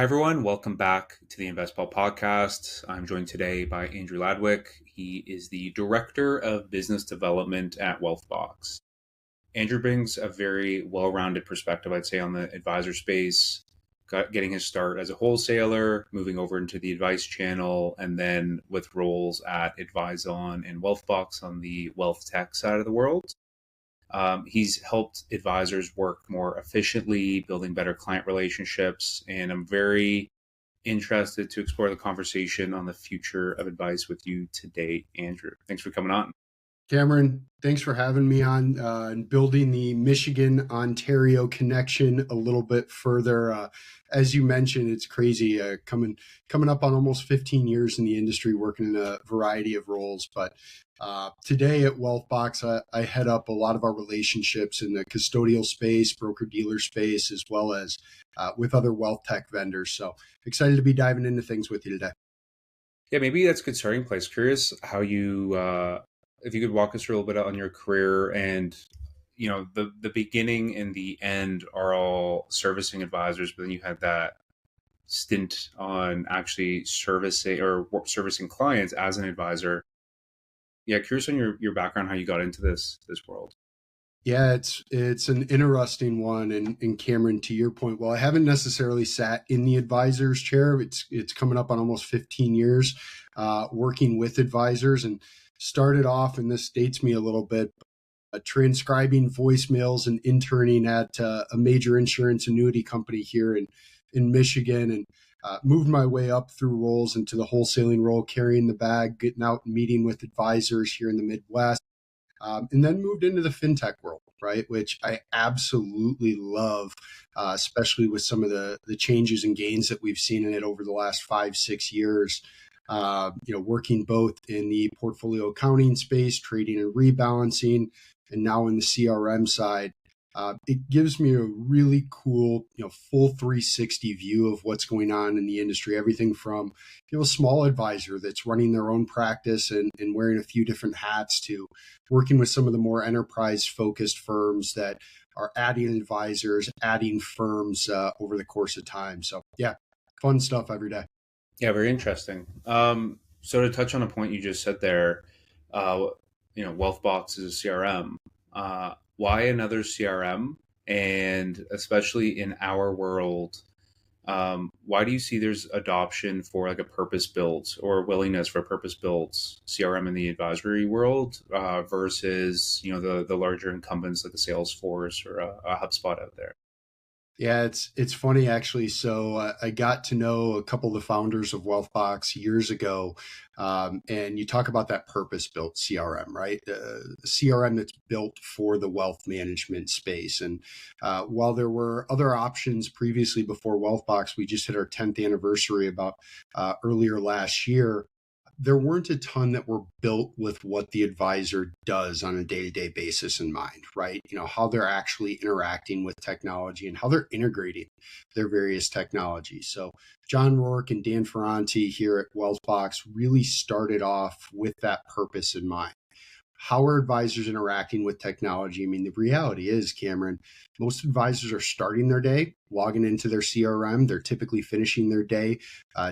Hi, everyone. Welcome back to the Investipal podcast. I'm joined today by Andrew Ladwig. He is the Director of Business Development at Wealthbox. Andrew brings a very well-rounded perspective, I'd say, on the advisor space, getting his start as a wholesaler, moving over into the advice channel, and then with roles at AdviseOn and Wealthbox on the wealth tech side of the world. He's helped advisors work more efficiently, building better client relationships, and I'm very interested to explore the conversation on the future of advice with you today, Andrew. Thanks for coming on. Cameron, thanks for having me on and building the Michigan-Ontario connection a little bit further. As you mentioned, it's crazy coming up on almost 15 years in the industry, working in a variety of roles. But today at Wealthbox, I head up a lot of our relationships in the custodial space, broker-dealer space, as well as with other wealth tech vendors. So excited to be diving into things with you today. Yeah, maybe that's a good starting place. Curious how you, if you could walk us through a little bit on your career and, the beginning and the end are all servicing advisors, but then you had that stint on actually servicing clients as an advisor. Yeah, curious on your background, how you got into this world. Yeah, it's an interesting one. And Cameron, to your point, well, I haven't necessarily sat in the advisor's chair. It's coming up on almost 15 years working with advisors, and started off, and this dates me a little bit, transcribing voicemails and interning at a major insurance annuity company here in Michigan, and moved my way up through roles into the wholesaling role, carrying the bag, getting out and meeting with advisors here in the Midwest. And then moved into the fintech world, right, which I absolutely love, especially with some of the changes and gains that we've seen in it over the last 5-6 years. Working both in the portfolio accounting space, trading and rebalancing, and now in the CRM side. It gives me a really cool, full 360 view of what's going on in the industry. Everything from, a small advisor that's running their own practice and wearing a few different hats, to working with some of the more enterprise focused firms that are adding advisors, adding firms over the course of time. So yeah, fun stuff every day. Yeah, very interesting. So to touch on a point you just said there, Wealthbox is a CRM. Why another CRM? And especially in our world, why do you see there's adoption for like a purpose-built or willingness for a purpose-built CRM in the advisory world versus the larger incumbents like a Salesforce or a HubSpot out there? Yeah, it's funny actually. So I got to know a couple of the founders of Wealthbox years ago, and you talk about that purpose-built CRM, right? CRM that's built for the wealth management space. And while there were other options previously before Wealthbox, we just hit our 10th anniversary about earlier last year. There weren't a ton that were built with what the advisor does on a day-to-day basis in mind, right? How they're actually interacting with technology and how they're integrating their various technologies. So John Rourke and Dan Ferranti here at Wealthbox really started off with that purpose in mind. How are advisors interacting with technology? I mean, the reality is, Cameron, most advisors are starting their day, logging into their CRM. They're typically finishing their day,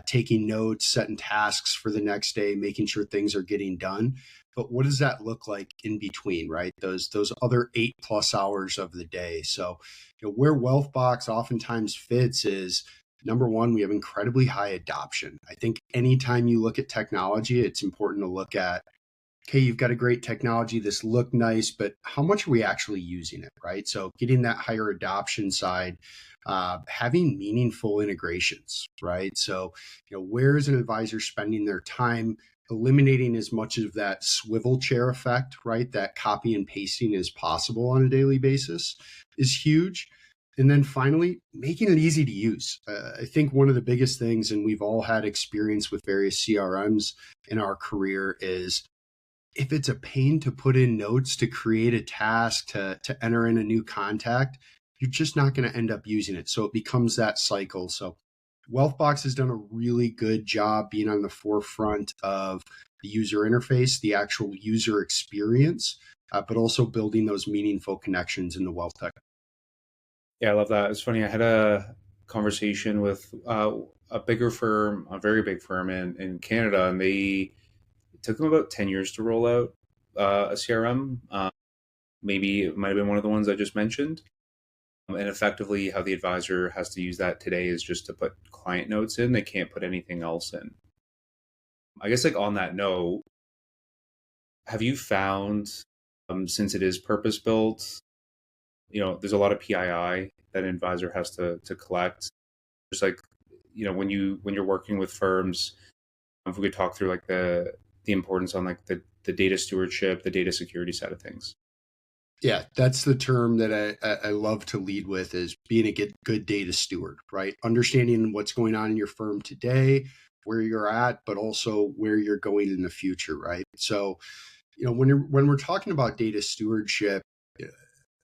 taking notes, setting tasks for the next day, making sure things are getting done. But what does that look like in between, right? Those other 8+ hours of the day. So, where Wealthbox oftentimes fits is, number one, we have incredibly high adoption. I think anytime you look at technology, it's important to look at, okay, you've got a great technology, this look nice, but how much are we actually using it, right? So getting that higher adoption side, having meaningful integrations, right? So, where is an advisor spending their time, eliminating as much of that swivel chair effect, right? That copy and pasting is possible on a daily basis is huge. And then finally, making it easy to use. I think one of the biggest things, and we've all had experience with various CRMs in our career, is if it's a pain to put in notes, to create a task, to enter in a new contact, you're just not going to end up using it. So it becomes that cycle. So Wealthbox has done a really good job being on the forefront of the user interface, the actual user experience, but also building those meaningful connections in the wealth tech. Yeah, I love that. It's funny. I had conversation with a bigger firm, a very big firm in Canada, and it took them about 10 years to roll out a CRM. Maybe it might have been one of the ones I just mentioned. And effectively, how the advisor has to use that today is just to put client notes in. They can't put anything else in. I guess, like, on that note, have you found, since it is purpose built, there's a lot of PII that an advisor has to collect. Just like, when you're working with firms, if we could talk through like the importance on like the data stewardship, the data security side of things. Yeah, that's the term that I love to lead with, is being a good data steward, right? Understanding what's going on in your firm today, where you're at, but also where you're going in the future, right? So, when we're talking about data stewardship,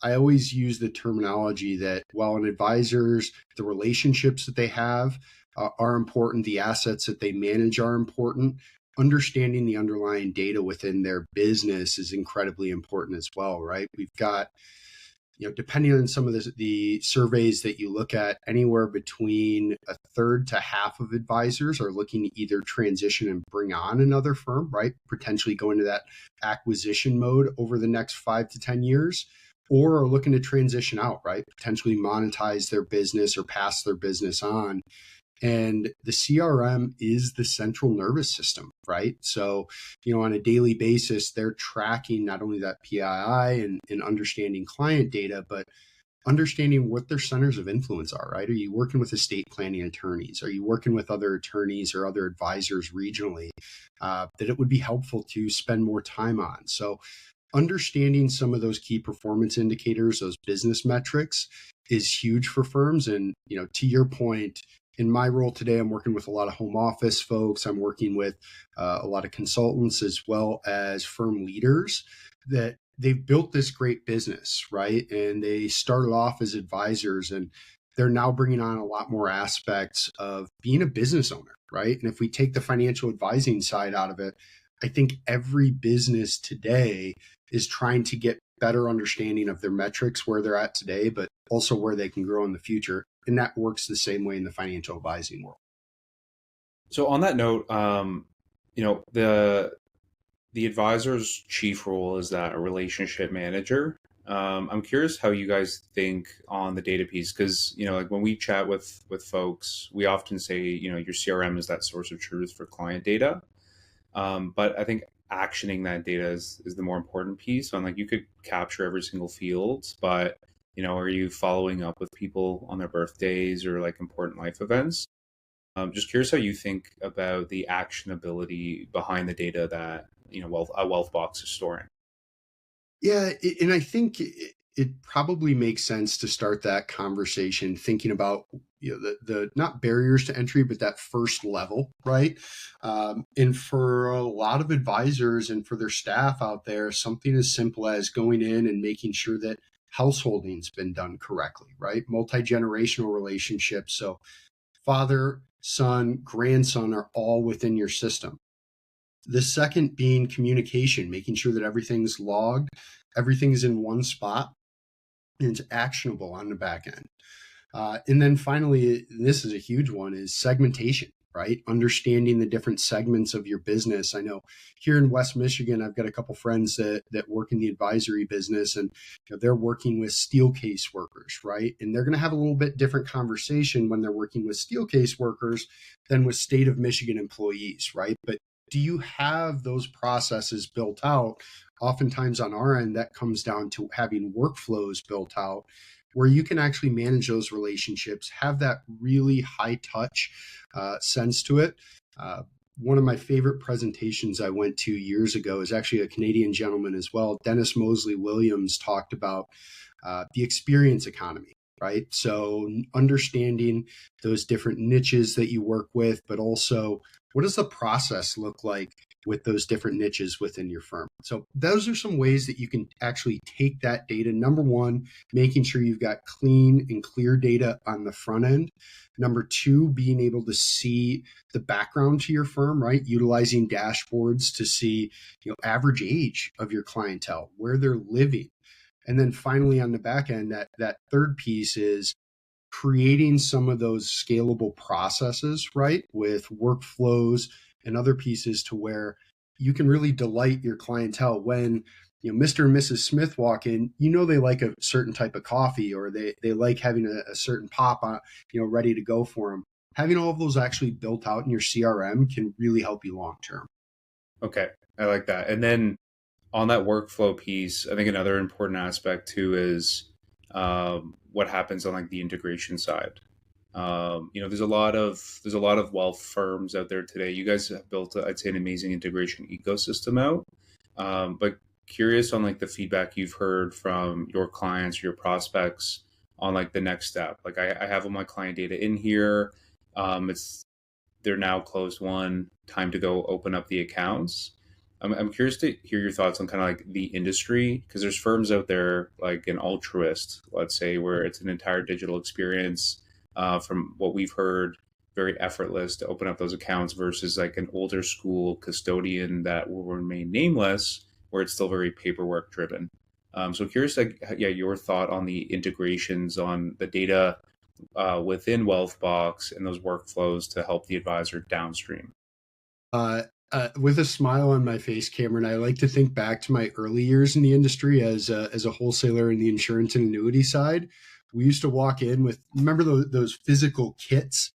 I always use the terminology that while an advisor's, the relationships that they have are important, the assets that they manage are important. Understanding the underlying data within their business is incredibly important as well, right? We've got, depending on some of the surveys that you look at, anywhere between a third to half of advisors are looking to either transition and bring on another firm, right? Potentially go into that acquisition mode over the next 5 to 10 years, or are looking to transition out, right? Potentially monetize their business or pass their business on. And the CRM is the central nervous system, right? So, on a daily basis, they're tracking not only that PII and understanding client data, but understanding what their centers of influence are, right? Are you working with estate planning attorneys? Are you working with other attorneys or other advisors regionally that it would be helpful to spend more time on? So, understanding some of those key performance indicators, those business metrics, is huge for firms. And, to your point, in my role today, I'm working with a lot of home office folks. I'm working with a lot of consultants as well as firm leaders that they've built this great business, right? And they started off as advisors, and they're now bringing on a lot more aspects of being a business owner, right? And if we take the financial advising side out of it, I think every business today is trying to get better understanding of their metrics, where they're at today, but also where they can grow in the future. And that works the same way in the financial advising world. So on that note, you know, the advisor's chief role is that a relationship manager. I'm curious how you guys think on the data piece, because like when we chat with folks, we often say your CRM is that source of truth for client data. But I think actioning that data is the more important piece. On, like, you could capture every single field, but are you following up with people on their birthdays or like important life events? Just curious how you think about the actionability behind the data that a wealth box is storing. Yeah, and I think it probably makes sense to start that conversation thinking about the not barriers to entry, but that first level, right? And for a lot of advisors and for their staff out there, something as simple as going in and making sure that householding's been done correctly, right? Multi-generational relationships, so father, son, grandson are all within your system. The second being communication, making sure that everything's logged, everything's in one spot, and it's actionable on the back end. And then finally, and this is a huge one, is segmentation, right? Understanding the different segments of your business. I know here in West Michigan, I've got a couple friends that work in the advisory business, and they're working with steel case workers, right? And they're going to have a little bit different conversation when they're working with steel case workers than with state of Michigan employees, right? But do you have those processes built out? Oftentimes on our end, that comes down to having workflows built out where you can actually manage those relationships, have that really high touch sense to it. One of my favorite presentations I went to years ago is actually a Canadian gentleman as well. Dennis Mosley Williams talked about the experience economy, right? So understanding those different niches that you work with, but also what does the process look like with those different niches within your firm? So those are some ways that you can actually take that data. Number one, making sure you've got clean and clear data on the front end. Number two, being able to see the background to your firm, right? Utilizing dashboards to see, average age of your clientele, where they're living. And then finally on the back end, that third piece is creating some of those scalable processes, right, with workflows and other pieces to where you can really delight your clientele when Mr. and Mrs. Smith walk in, they like a certain type of coffee, or they like having a certain pop on, ready to go for them. Having all of those actually built out in your CRM can really help you long term. Okay, I like that. And then on that workflow piece, I think another important aspect too is what happens on like the integration side. There's a lot of wealth firms out there today. You guys have built, I'd say, an amazing integration ecosystem out. But curious on like the feedback you've heard from your clients, your prospects on like the next step. Like I have all my client data in here. It's they're now closed one. Time to go open up the accounts. I'm curious to hear your thoughts on kind of like the industry, because there's firms out there like an Altruist, let's say, where it's an entire digital experience. From what we've heard, very effortless to open up those accounts versus like an older school custodian that will remain nameless, where it's still very paperwork driven. So curious, like, yeah, your thought on the integrations on the data within Wealthbox and those workflows to help the advisor downstream. Uh, with a smile on my face, Cameron, I like to think back to my early years in the industry as a wholesaler in the insurance and annuity side. We used to walk in with, remember those physical kits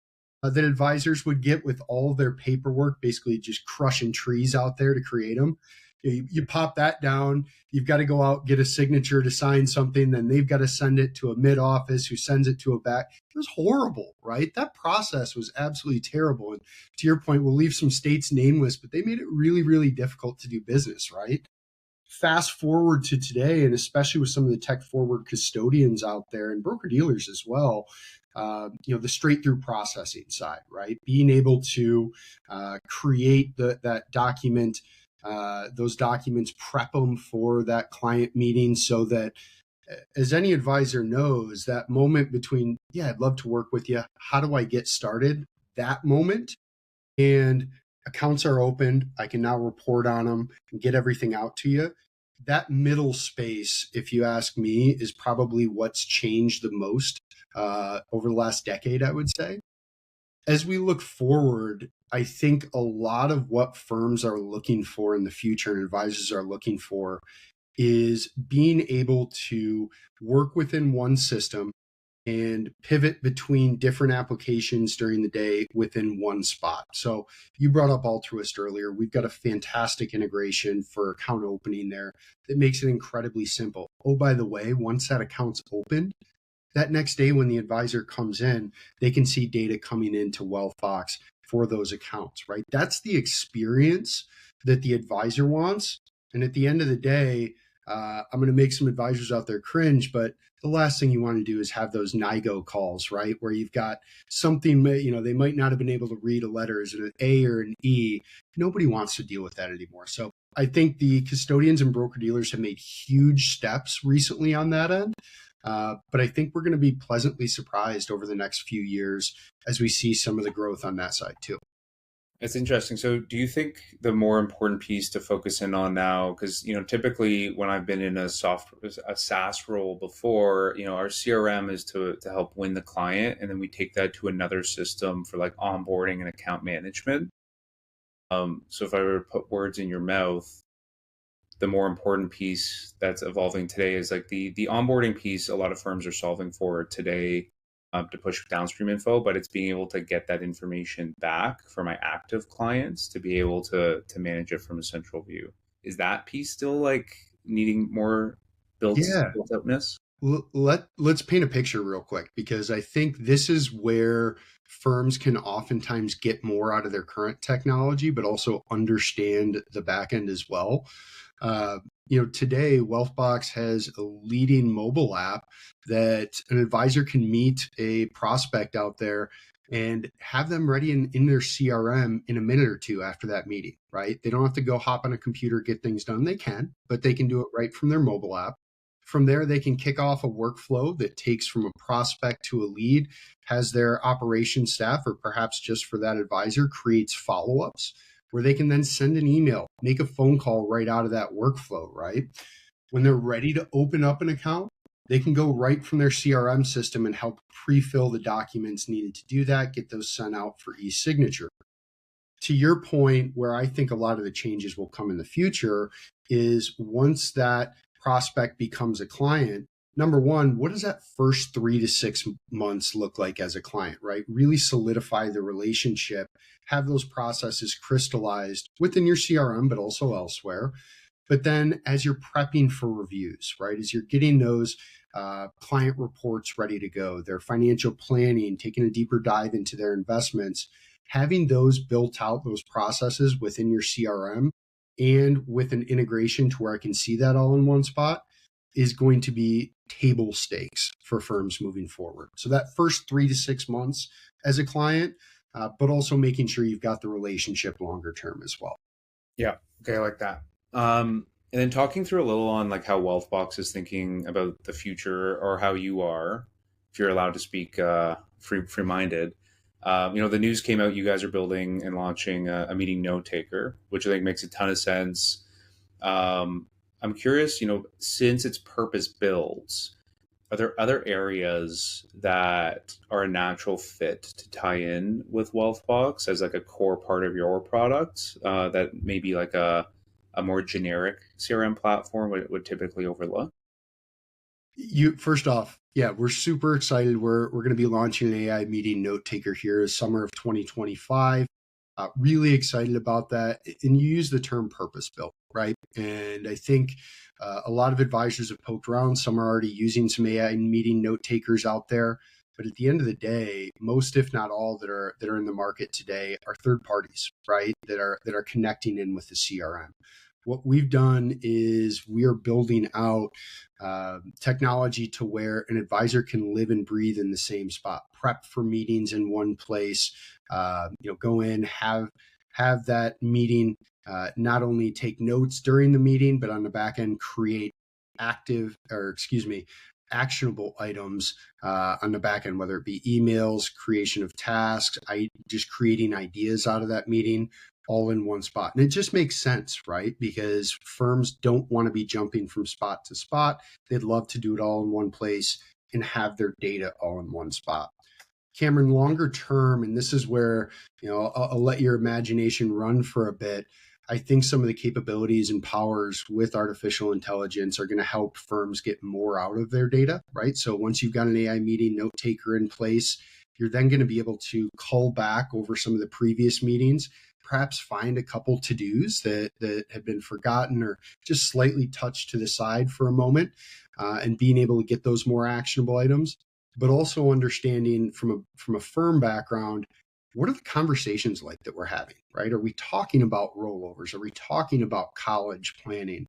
that advisors would get with all of their paperwork, basically just crushing trees out there to create them. You pop that down, you've got to go out, get a signature to sign something, then they've got to send it to a mid office who sends it to a back. It was horrible, right? That process was absolutely terrible. And to your point, we'll leave some states nameless, but they made it really, really difficult to do business, right? Fast forward to today, and especially with some of the tech forward custodians out there and broker dealers as well, the straight through processing side, right? Being able to create that document, those documents, prep them for that client meeting so that, as any advisor knows, that moment between, yeah, I'd love to work with you, how do I get started? That moment, and accounts are opened, I can now report on them and get everything out to you. That middle space, if you ask me, is probably what's changed the most over the last decade, I would say. As we look forward, I think a lot of what firms are looking for in the future and advisors are looking for is being able to work within one system and pivot between different applications during the day within one spot. So you brought up Altruist earlier. We've got a fantastic integration for account opening there that makes it incredibly simple. Oh, by the way, once that account's opened, that next day when the advisor comes in, they can see data coming into Wealthbox for those accounts, right? That's the experience that the advisor wants. And at the end of the day, I'm going to make some advisors out there cringe, but the last thing you want to do is have those NIGO calls, right? Where you've got something, they might not have been able to read a letter as an A or an E. Nobody wants to deal with that anymore. So I think the custodians and broker dealers have made huge steps recently on that end. But I think we're going to be pleasantly surprised over the next few years as we see some of the growth on that side too. It's interesting. So do you think the more important piece to focus in on now, because, typically when I've been in a SaaS role before, our CRM is to help win the client. And then we take that to another system for like onboarding and account management. So if I were to put words in your mouth, the more important piece that's evolving today is like the onboarding piece. A lot of firms are solving for today to push downstream info, but it's being able to get that information back for my active clients to be able to manage it from a central view. Is that piece still like needing more built outness? Let's paint a picture real quick, because I think this is where firms can oftentimes get more out of their current technology, but also understand the back end as well. Today Wealthbox has a leading mobile app that an advisor can meet a prospect out there and have them ready in their CRM in a minute or two after that meeting, right? They don't have to go hop on a computer, get things done. They can, but they can do it right from their mobile app. From there, they can kick off a workflow that takes from a prospect to a lead, has their operations staff, or perhaps just for that advisor, creates follow-ups where they can then send an email, make a phone call right out of that workflow, right? When they're ready to open up an account, They can go right from their CRM system and help pre-fill the documents needed to do that, get those sent out for e-signature. To your point, where I think a lot of the changes will come in the future is once that prospect becomes a client, number one, what does that first 3 to 6 months look like as a client, right? Really solidify the relationship, have those processes crystallized within your CRM, but also elsewhere. But then as you're prepping for reviews, right, as you're getting those client reports ready to go, their financial planning, taking a deeper dive into their investments, having those built out, those processes within your CRM and with an integration to where I can see that all in one spot is going to be table stakes for firms moving forward. So that first 3 to 6 months as a client, but also making sure you've got the relationship longer term as well. Yeah. Okay, I like that. And then talking through a little on like how Wealthbox is thinking about the future, or how you are, if you're allowed to speak free minded. The news came out. You guys are building and launching a meeting note taker, which I think makes a ton of sense. I'm curious, since its purpose builds, are there other areas that are a natural fit to tie in with Wealthbox as like a core part of your product that maybe like a more generic CRM platform would typically overlook? You first off, yeah, we're super excited. We're going to be launching an AI meeting note taker here summer of 2025. Really excited about that. And you use the term purpose built, right? And I think a lot of advisors have poked around. Some are already using some AI meeting note takers out there. But at the end of the day, most, if not all, that are in the market today are third parties, right? That are connecting in with the CRM. What we've done is we are building out technology to where an advisor can live and breathe in the same spot, prep for meetings in one place, go in, have that meeting, not only take notes during the meeting, but on the back end create actionable items on the back end, whether it be emails, creation of tasks, just creating ideas out of that meeting, all in one spot. And it just makes sense, right? Because firms don't want to be jumping from spot to spot. They'd love to do it all in one place and have their data all in one spot. Cameron, longer term, and this is where, I'll let your imagination run for a bit. I think some of the capabilities and powers with artificial intelligence are going to help firms get more out of their data, right? So once you've got an AI meeting note taker in place, you're then going to be able to cull back over some of the previous meetings, perhaps find a couple to-dos that have been forgotten or just slightly touched to the side for a moment, and being able to get those more actionable items, but also understanding from a firm background, what are the conversations like that we're having, right? Are we talking about rollovers? Are we talking about college planning?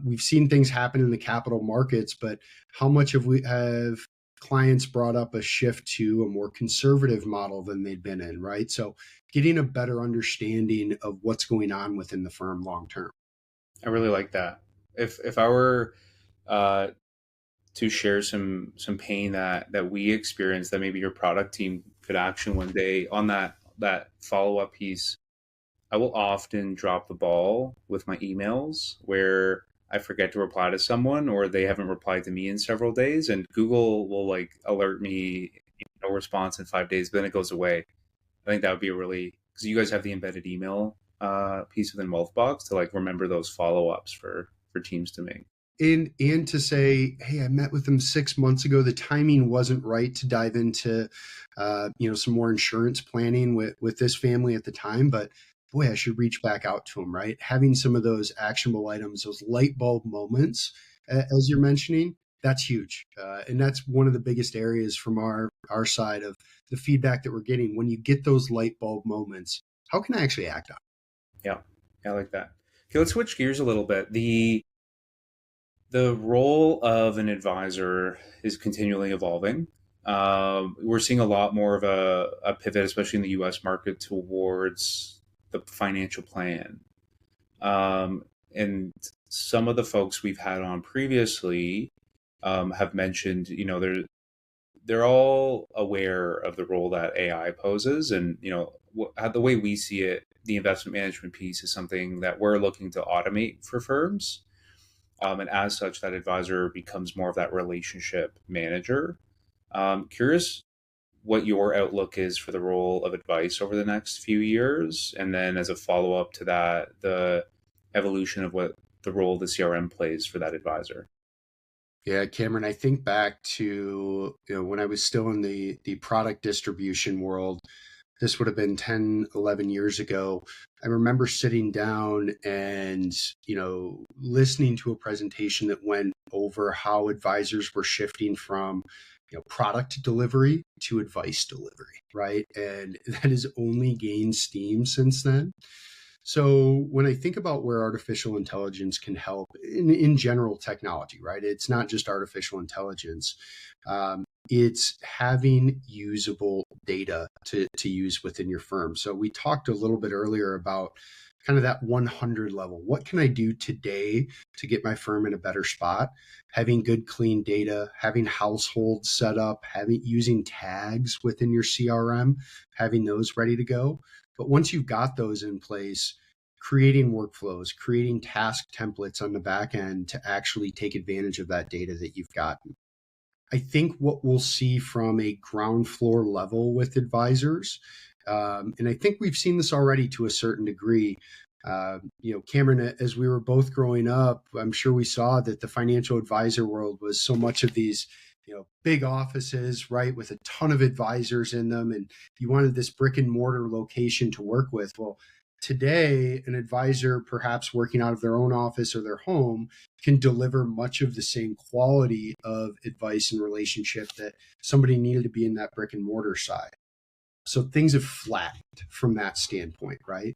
We've seen things happen in the capital markets, but how much have clients brought up a shift to a more conservative model than they'd been in, right? So getting a better understanding of what's going on within the firm long term. I really like that. If I were uh, to share some pain that we experienced that maybe your product team could action one day on that follow up piece, I will often drop the ball with my emails where I forget to reply to someone or they haven't replied to me in several days, and Google will like alert me no response in 5 days, but then it goes away. I think that would be a really, because you guys have the embedded email piece within Wealthbox to like remember those follow ups for teams to make. And to say, hey, I met with them 6 months ago. The timing wasn't right to dive into, some more insurance planning with this family at the time. But boy, I should reach back out to them. Right, having some of those actionable items, those light bulb moments, as you're mentioning, that's huge, and that's one of the biggest areas from our side of the feedback that we're getting. When you get those light bulb moments, how can I actually act on Yeah, I like that. Okay, let's switch gears a little bit. The role of an advisor is continually evolving. We're seeing a lot more of a pivot, especially in the U.S. market, towards the financial plan. And some of the folks we've had on previously have mentioned, they're all aware of the role that AI poses, and the way we see it, the investment management piece is something that we're looking to automate for firms. And as such, that advisor becomes more of that relationship manager. Curious what your outlook is for the role of advice over the next few years. And then as a follow up to that, the evolution of what the role the CRM plays for that advisor. Yeah, Cameron, I think back to, when I was still in the product distribution world. This would have been 10, 11 years ago. I remember sitting down and, listening to a presentation that went over how advisors were shifting from, product delivery to advice delivery, right? And that has only gained steam since then. So when I think about where artificial intelligence can help in general technology, right? It's not just artificial intelligence. It's having usable data to use within your firm. So we talked a little bit earlier about kind of that 100 level. What can I do today to get my firm in a better spot? Having good, clean data, having households set up, using tags within your CRM, having those ready to go. But once you've got those in place, creating workflows, creating task templates on the back end to actually take advantage of that data that you've got. I think what we'll see from a ground floor level with advisors, and I think we've seen this already to a certain degree. Cameron, as we were both growing up, I'm sure we saw that the financial advisor world was so much of these, big offices, right, with a ton of advisors in them, and you wanted this brick and mortar location to work with. Well, today, an advisor, perhaps working out of their own office or their home, can deliver much of the same quality of advice and relationship that somebody needed to be in that brick and mortar side. So things have flattened from that standpoint, right?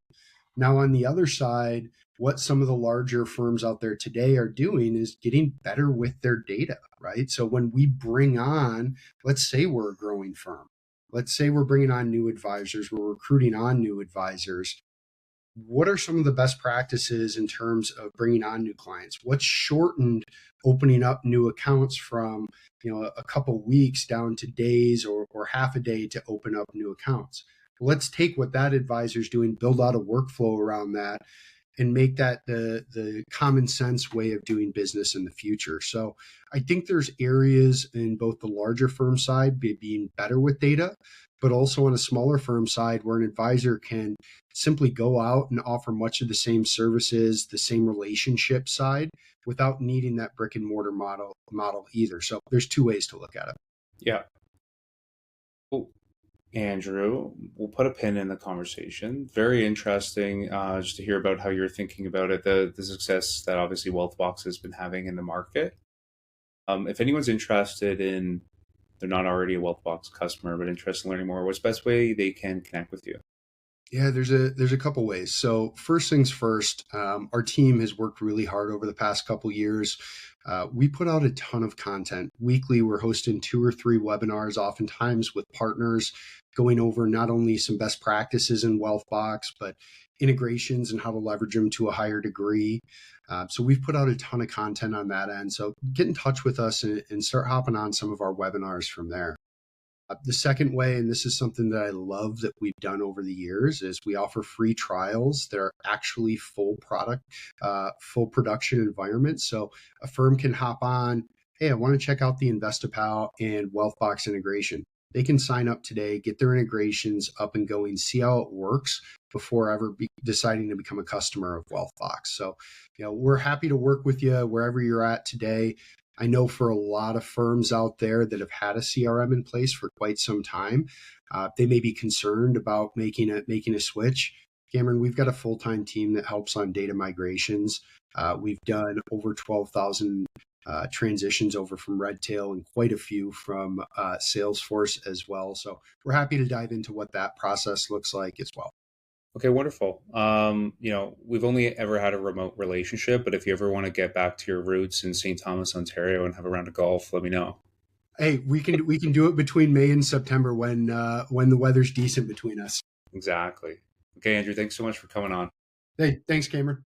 Now, on the other side, what some of the larger firms out there today are doing is getting better with their data, right? So when we bring on, let's say we're a growing firm, let's say we're bringing on new advisors, we're recruiting on new advisors. What are some of the best practices in terms of bringing on new clients? What's shortened opening up new accounts from, a couple weeks down to days or half a day to open up new accounts? Let's take what that advisor is doing, build out a workflow around that, and make that the common sense way of doing business in the future. So I think there's areas in both the larger firm side being better with data, but also on a smaller firm side where an advisor can simply go out and offer much of the same services, the same relationship side without needing that brick and mortar model either. So there's two ways to look at it. Yeah. Well, Andrew, we'll put a pin in the conversation. Very interesting just to hear about how you're thinking about it, the success that obviously Wealthbox has been having in the market. If anyone's interested in, they're not already a Wealthbox customer, but interested in learning more, what's the best way they can connect with you? Yeah, there's a couple ways. So first things first, our team has worked really hard over the past couple years. We put out a ton of content weekly. We're hosting 2 or 3 webinars, oftentimes with partners, going over not only some best practices in Wealthbox, but integrations and how to leverage them to a higher degree. So we've put out a ton of content on that end. So get in touch with us and start hopping on some of our webinars from there. The second way, and this is something that I love that we've done over the years, is we offer free trials that are actually full production environments. So a firm can hop on, hey, I want to check out the Investipal and Wealthbox integration. They can sign up today, get their integrations up and going, see how it works before ever deciding to become a customer of Wealthbox. So, we're happy to work with you wherever you're at today. I know for a lot of firms out there that have had a CRM in place for quite some time, they may be concerned about making a switch. Cameron, we've got a full-time team that helps on data migrations. We've done over 12,000 transitions over from Redtail and quite a few from Salesforce as well. So we're happy to dive into what that process looks like as well. Okay, wonderful. We've only ever had a remote relationship, but if you ever want to get back to your roots in St. Thomas, Ontario, and have a round of golf, let me know. Hey, we can do it between May and September when the weather's decent between us. Exactly. Okay, Andrew, thanks so much for coming on. Hey, thanks, Cameron.